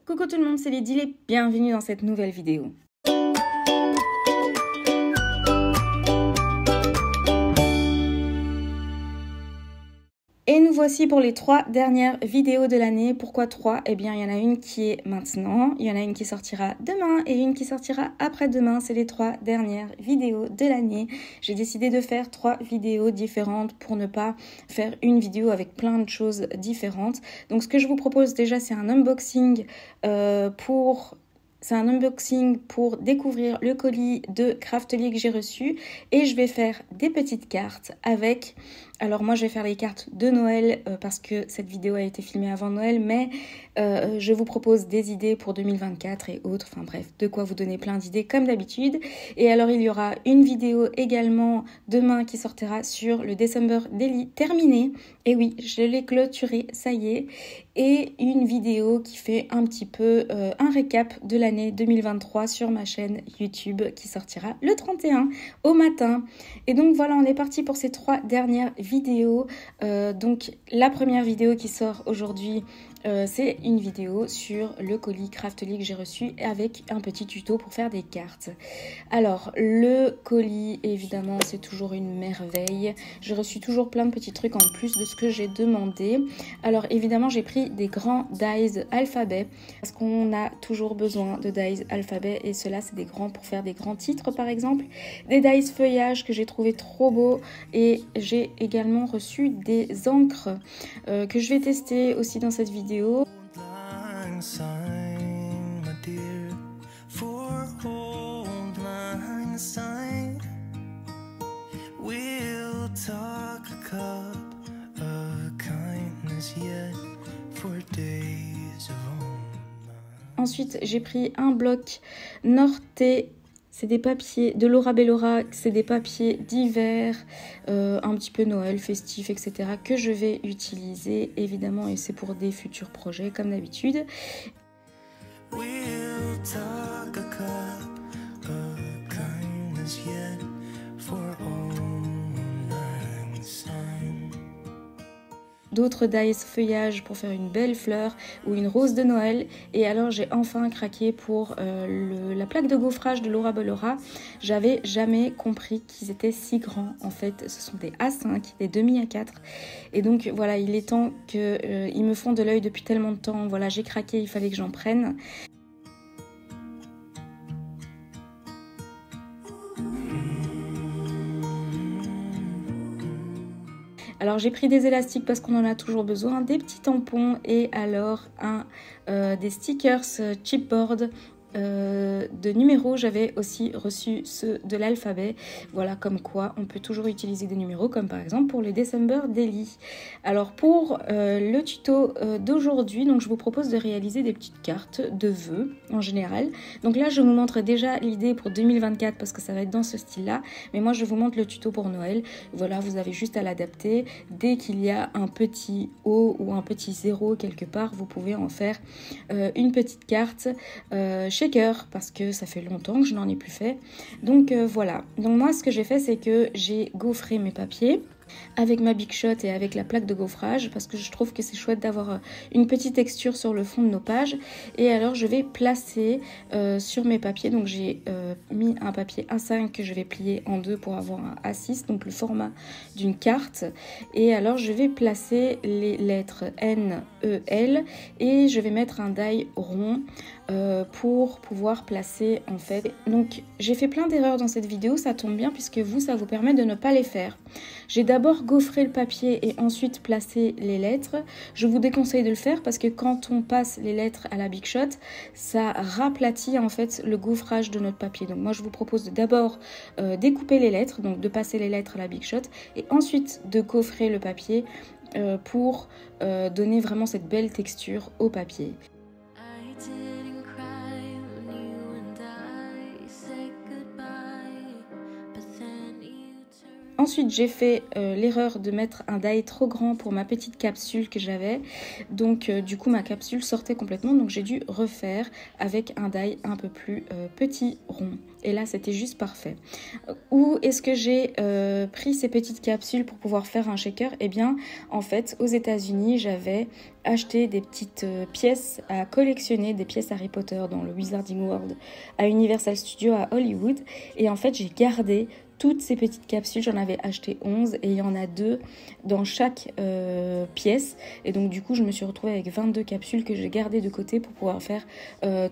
Coucou tout le monde, c'est Lydie et bienvenue dans cette nouvelle vidéo. Et nous voici pour les 3 dernières vidéos de l'année. Pourquoi 3? Eh bien, il y en a une qui est maintenant, il y en a une qui sortira demain et une qui sortira après-demain. C'est les 3 dernières vidéos de l'année. J'ai décidé de faire 3 vidéos différentes pour ne pas faire une vidéo avec plein de choses différentes. Donc, ce que je vous propose déjà, c'est un unboxing pour découvrir le colis de Craftly que j'ai reçu et je vais faire des petites cartes avec... Alors moi je vais faire les cartes de Noël parce que cette vidéo a été filmée avant Noël, mais je vous propose des idées pour 2024 et autres, enfin bref, de quoi vous donner plein d'idées comme d'habitude. Et alors il y aura une vidéo également demain qui sortira sur le December Daily terminé. Et oui, je l'ai clôturé, ça y est. Et une vidéo qui fait un petit peu un récap de l'année 2023 sur ma chaîne YouTube qui sortira le 31 au matin. Et donc voilà, on est parti pour ces 3 dernières vidéos. Donc la première vidéo qui sort aujourd'hui, c'est une vidéo sur le colis Craftly que j'ai reçu avec un petit tuto pour faire des cartes. Alors le colis, évidemment, c'est toujours une merveille. J'ai reçu toujours plein de petits trucs en plus de ce que j'ai demandé. Alors évidemment, j'ai pris des grands dies alphabet parce qu'on a toujours besoin de dies alphabet et ceux-là, c'est des grands pour faire des grands titres par exemple. Des dies feuillage que j'ai trouvé trop beaux et j'ai également reçu des encres que je vais tester aussi dans cette vidéo. Ensuite, j'ai pris un bloc Norte. C'est des papiers de Laura Bellora, c'est des papiers d'hiver, un petit peu Noël, festif, etc. que je vais utiliser évidemment et c'est pour des futurs projets comme d'habitude. D'autres dies feuillage pour faire une belle fleur ou une rose de Noël. Et alors j'ai enfin craqué pour la plaque de gaufrage de Laura Bellora. J'avais jamais compris qu'ils étaient si grands. En fait, ce sont des A5, des demi A4. Et donc voilà, il est temps qu'ils me font de l'œil depuis tellement de temps. Voilà, j'ai craqué, il fallait que j'en prenne. Alors j'ai pris des élastiques parce qu'on en a toujours besoin, des petits tampons et alors des stickers chipboard de numéros. J'avais aussi reçu ceux de l'alphabet. Voilà, comme quoi on peut toujours utiliser des numéros comme par exemple pour le December Daily. Alors pour le tuto d'aujourd'hui, donc je vous propose de réaliser des petites cartes de vœux en général. Donc là je vous montre déjà l'idée pour 2024 parce que ça va être dans ce style là, mais moi je vous montre le tuto pour Noël. Voilà, vous avez juste à l'adapter. Dès qu'il y a un petit O ou un petit 0 quelque part, vous pouvez en faire une petite carte shaker parce que ça fait longtemps que je n'en ai plus fait. Donc voilà. Donc moi ce que j'ai fait, c'est que j'ai gaufré mes papiers avec ma Big Shot et avec la plaque de gaufrage parce que je trouve que c'est chouette d'avoir une petite texture sur le fond de nos pages. Et alors je vais placer sur mes papiers, donc j'ai mis un papier A5 que je vais plier en deux pour avoir un A6, donc le format d'une carte. Et alors je vais placer les lettres N, E, L et je vais mettre un die rond pour pouvoir placer en fait. Donc j'ai fait plein d'erreurs dans cette vidéo, ça tombe bien puisque vous, ça vous permet de ne pas les faire. J'ai d'abord gaufré le papier et ensuite placé les lettres. Je vous déconseille de le faire parce que quand on passe les lettres à la Big Shot, ça raplatit en fait le gaufrage de notre papier. Donc moi je vous propose de d'abord découper les lettres, donc de passer les lettres à la Big Shot et ensuite de gaufrer le papier pour donner vraiment cette belle texture au papier. Ensuite, j'ai fait l'erreur de mettre un die trop grand pour ma petite capsule que j'avais. Donc, du coup, ma capsule sortait complètement. Donc, j'ai dû refaire avec un die un peu plus petit, rond. Et là, c'était juste parfait. Où est-ce que j'ai pris ces petites capsules pour pouvoir faire un shaker? Eh bien, en fait, aux États-Unis, j'avais acheté des petites pièces à collectionner, des pièces Harry Potter dans le Wizarding World à Universal Studios à Hollywood. Et en fait, j'ai gardé toutes ces petites capsules, j'en avais acheté 11 et il y en a 2 dans chaque pièce. Et donc du coup, je me suis retrouvée avec 22 capsules que j'ai gardées de côté pour pouvoir faire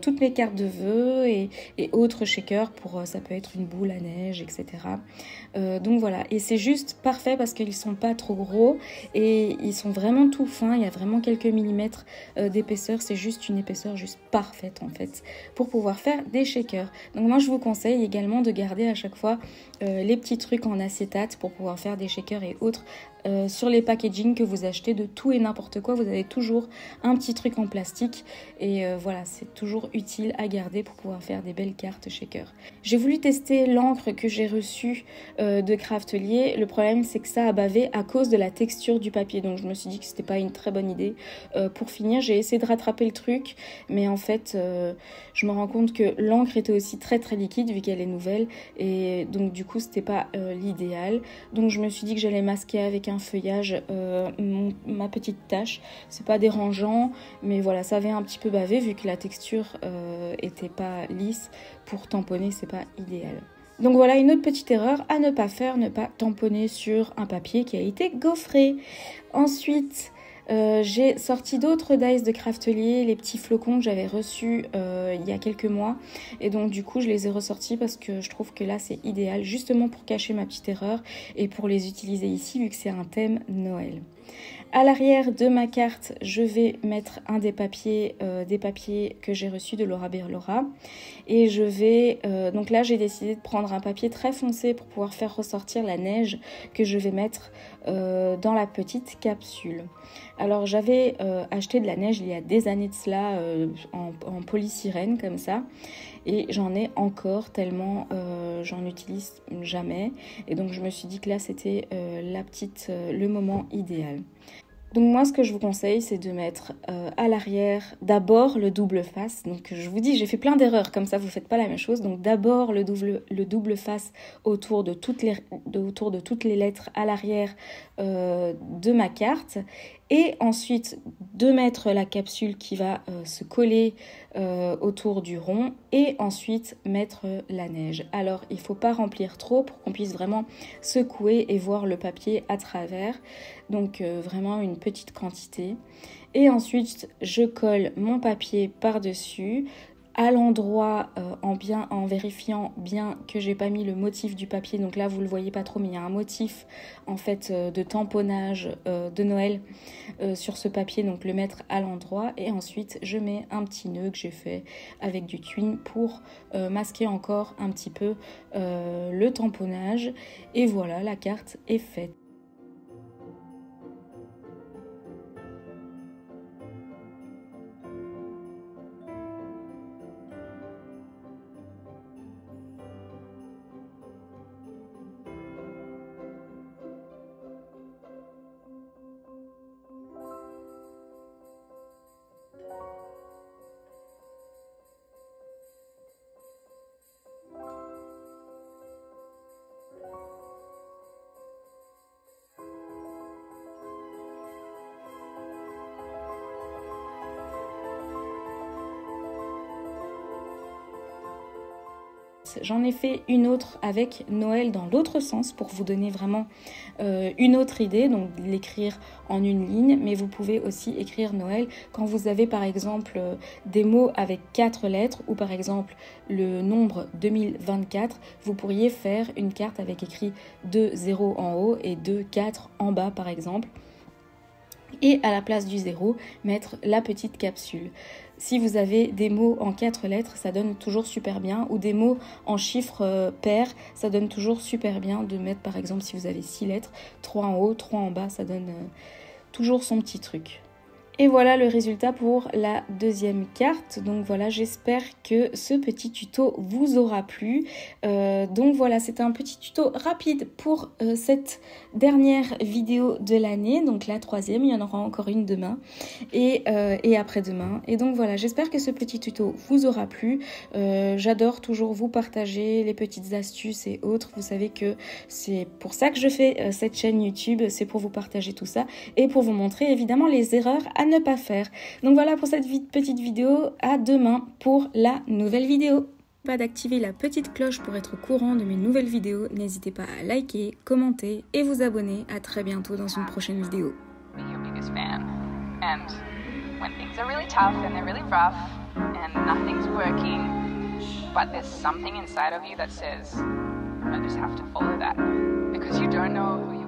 toutes mes cartes de vœux et autres shakers pour, ça peut être une boule à neige, etc. Donc voilà, et c'est juste parfait parce qu'ils sont pas trop gros et ils sont vraiment tout fins, il y a vraiment quelques millimètres d'épaisseur, c'est juste une épaisseur juste parfaite en fait pour pouvoir faire des shakers. Donc moi je vous conseille également de garder à chaque fois les petits trucs en acétate pour pouvoir faire des shakers et autres. Sur les packaging que vous achetez de tout et n'importe quoi, vous avez toujours un petit truc en plastique et voilà, c'est toujours utile à garder pour pouvoir faire des belles cartes shaker. J'ai voulu tester l'encre que j'ai reçue de Craftelier. Le problème c'est que ça a bavé à cause de la texture du papier, donc je me suis dit que c'était pas une très bonne idée. Pour finir, j'ai essayé de rattraper le truc, mais en fait je me rends compte que l'encre était aussi très liquide vu qu'elle est nouvelle et donc du coup c'était pas l'idéal. Donc je me suis dit que j'allais masquer avec un feuillage ma petite tache. C'est pas dérangeant, mais voilà, ça avait un petit peu bavé vu que la texture était pas lisse. Pour tamponner, c'est pas idéal. Donc voilà une autre petite erreur à ne pas faire, ne pas tamponner sur un papier qui a été gaufré. Ensuite, j'ai sorti d'autres dies de Craftelier, les petits flocons que j'avais reçus il y a quelques mois. Et donc du coup je les ai ressortis parce que je trouve que là c'est idéal justement pour cacher ma petite erreur et pour les utiliser ici vu que c'est un thème Noël. À l'arrière de ma carte, je vais mettre un des papiers que j'ai reçus de Laura Berlora. Et je vais, donc là j'ai décidé de prendre un papier très foncé pour pouvoir faire ressortir la neige que je vais mettre dans la petite capsule. Alors j'avais acheté de la neige il y a des années de cela en polysirène comme ça. Et j'en ai encore tellement j'en utilise jamais. Et donc je me suis dit que là c'était le moment idéal. Donc moi ce que je vous conseille c'est de mettre à l'arrière d'abord le double face. Donc je vous dis j'ai fait plein d'erreurs comme ça vous faites pas la même chose. Donc d'abord le double face autour de toutes les lettres à l'arrière de ma carte. Et ensuite de mettre la capsule qui va se coller autour du rond et ensuite mettre la neige. Alors il ne faut pas remplir trop pour qu'on puisse vraiment secouer et voir le papier à travers. Donc vraiment une petite quantité. Et ensuite je colle mon papier par-dessus à l'endroit en vérifiant bien que j'ai pas mis le motif du papier. Donc là vous le voyez pas trop mais il y a un motif en fait de tamponnage de Noël sur ce papier, donc le mettre à l'endroit et ensuite je mets un petit nœud que j'ai fait avec du twine pour masquer encore un petit peu le tamponnage et voilà, la carte est faite. J'en ai fait une autre avec Noël dans l'autre sens pour vous donner vraiment une autre idée, donc l'écrire en une ligne, mais vous pouvez aussi écrire Noël quand vous avez par exemple des mots avec 4 lettres ou par exemple le nombre 2024, vous pourriez faire une carte avec écrit 2 0 en haut et 2 4 en bas par exemple. Et à la place du 0, mettre la petite capsule. Si vous avez des mots en 4 lettres, ça donne toujours super bien. Ou des mots en chiffres pairs, ça donne toujours super bien de mettre, par exemple, si vous avez 6 lettres, 3 en haut, 3 en bas, ça donne toujours son petit truc. Et voilà le résultat pour la deuxième carte. Donc voilà, j'espère que ce petit tuto vous aura plu. Donc voilà, c'était un petit tuto rapide pour cette dernière vidéo de l'année. Donc la troisième, il y en aura encore une demain et après-demain. Et donc voilà, j'espère que ce petit tuto vous aura plu. J'adore toujours vous partager les petites astuces et autres. Vous savez que c'est pour ça que je fais cette chaîne YouTube. C'est pour vous partager tout ça et pour vous montrer évidemment les erreurs à ne pas faire. Donc voilà pour cette petite vidéo, à demain pour la nouvelle vidéo. Pas d'activer la petite cloche pour être au courant de mes nouvelles vidéos, n'hésitez pas à liker, commenter et vous abonner. À très bientôt dans une prochaine vidéo. I just have to follow that because you don't know who